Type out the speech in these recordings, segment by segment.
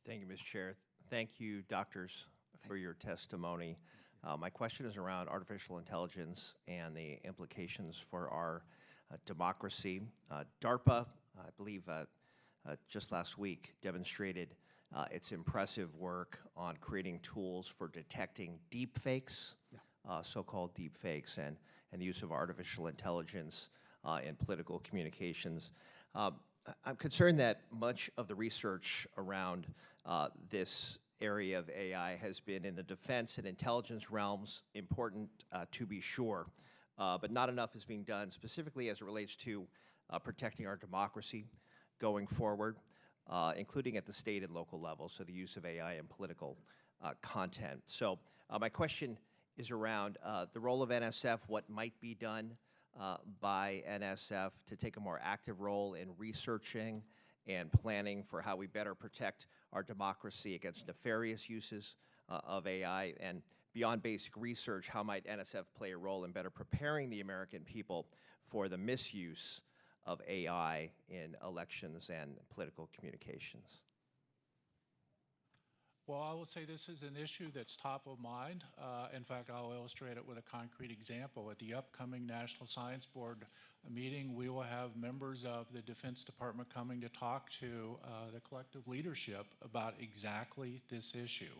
Thank you, Ms. Chair. Thank you, doctors, for your testimony. My question is around artificial intelligence and the implications for our democracy. DARPA, I believe just last week, demonstrated its impressive work on creating tools for detecting deepfakes, so-called deepfakes, and the use of artificial intelligence in political communications. I'm concerned that much of the research around this area of AI has been in the defense and intelligence realms, important to be sure, but not enough is being done specifically as it relates to protecting our democracy going forward, including at the state and local level, so the use of AI in political content. So my question is around the role of NSF, what might be done by NSF to take a more active role in researching and planning for how we better protect our democracy against nefarious uses of AI, and beyond basic research, how might NSF play a role in better preparing the American people for the misuse of AI in elections and political communications? Well, I will say this is an issue that's top of mind. In fact, I'll illustrate it with a concrete example. At the upcoming National Science Board meeting, we will have members of the Defense Department coming to talk to the collective leadership about exactly this issue.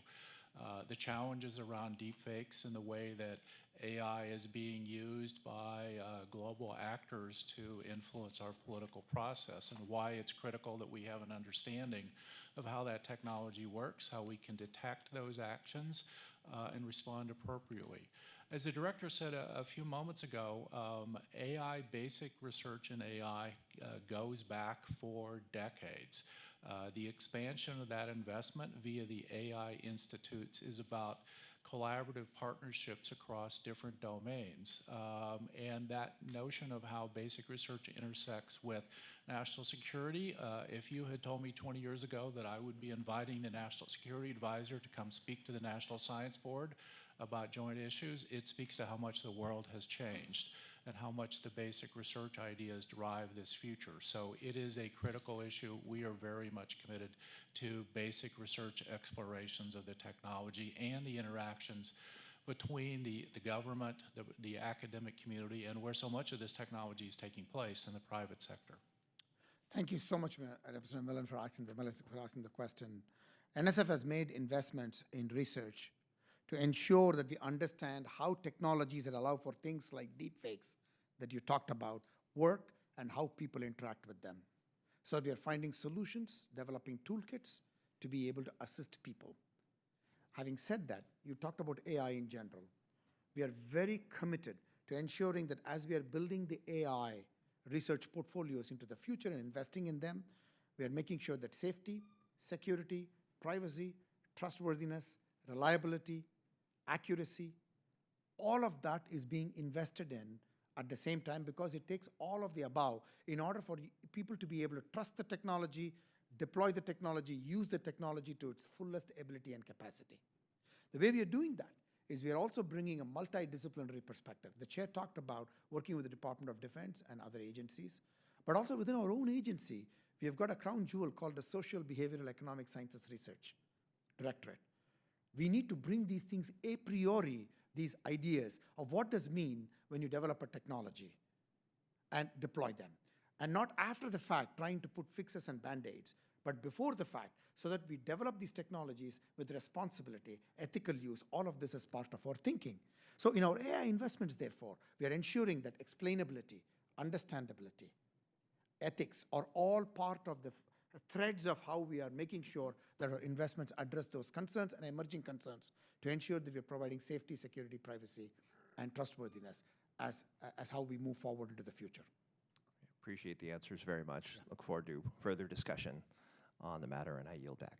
The challenges around deepfakes and the way that AI is being used by global actors to influence our political process, and why it's critical that we have an understanding of how that technology works, how we can detect those actions and respond appropriately. As the director said a few moments ago, AI, basic research in AI goes back for decades. The expansion of that investment via the AI institutes is about collaborative partnerships across different domains. And that notion of how basic research intersects with national security, if you had told me 20 years ago that I would be inviting the National Security Advisor to come speak to the National Science Board about joint issues, it speaks to how much the world has changed and how much the basic research ideas drive this future. So it is a critical issue. We are very much committed to basic research explorations of the technology and the interactions between the government, the academic community, and where so much of this technology is taking place in the private sector. Thank you so much, Representative Mullin, for asking the question. NSF has made investments in research to ensure that we understand how technologies that allow for things like deepfakes that you talked about work and how people interact with them. So we are finding solutions, developing toolkits to be able to assist people. Having said that, you talked about AI in general. We are very committed to ensuring that as we are building the AI research portfolios into the future and investing in them, we are making sure that safety, security, privacy, trustworthiness, reliability, accuracy, all of that is being invested in at the same time, because it takes all of the above in order for people to be able to trust the technology, deploy the technology, use the technology to its fullest ability and capacity. The way we are doing that is we are also bringing a multidisciplinary perspective. The chair talked about working with the Department of Defense and other agencies, but also within our own agency, we have got a crown jewel called the Social Behavioral Economic Sciences Research Directorate. We need to bring these things a priori, these ideas of what does mean when you develop a technology and deploy them. And not after the fact trying to put fixes and band-aids, but before the fact, so that we develop these technologies with responsibility, ethical use, all of this is part of our thinking. So in our AI investments, therefore, we are ensuring that explainability, understandability, ethics are all part of the threads of how we are making sure that our investments address those concerns and emerging concerns to ensure that we're providing safety, security, privacy, and trustworthiness as how we move forward into the future. Appreciate the answers very much. Look forward to further discussion on the matter, and I yield back.